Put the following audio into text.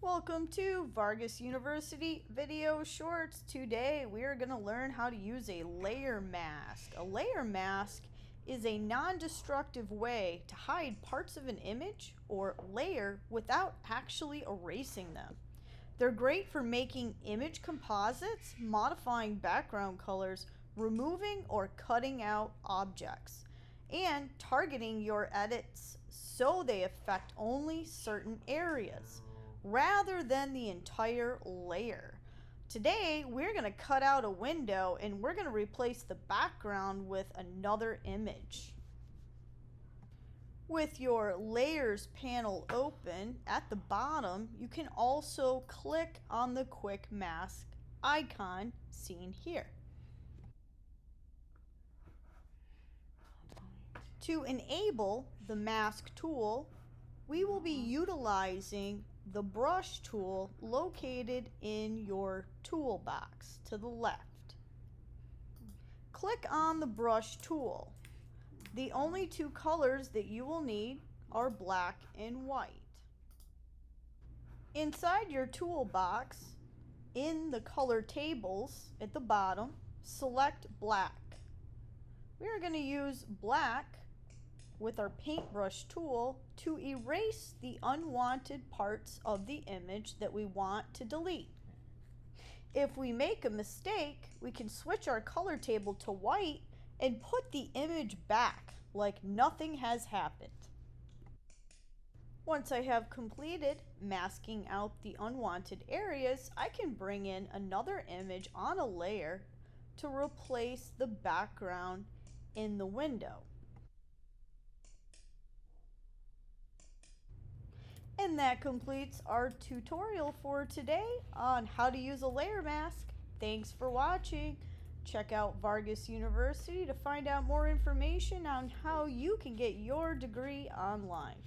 Welcome to Vargas University Video Shorts. Today we are going to learn how to use a layer mask. A layer mask is a non-destructive way to hide parts of an image or layer without actually erasing them. They're great for making image composites, modifying background colors, removing or cutting out objects, and targeting your edits so they affect only certain areas rather than the entire layer. Today, we're going to cut out a window and we're going to replace the background with another image. With your layers panel open, at the bottom, you can also click on the quick mask icon seen here. To enable the mask tool, we will be utilizing the brush tool located in your toolbox to the left. Click on the brush tool. The only two colors that you will need are black and white. Inside your toolbox, in the color tables at the bottom, select black. We are going to use black with our paintbrush tool to erase the unwanted parts of the image that we want to delete. If we make a mistake, we can switch our color table to white and put the image back like nothing has happened. Once I have completed masking out the unwanted areas, I can bring in another image on a layer to replace the background in the window. And that completes our tutorial for today on how to use a layer mask. Thanks for watching. Check out Vargas University to find out more information on how you can get your degree online.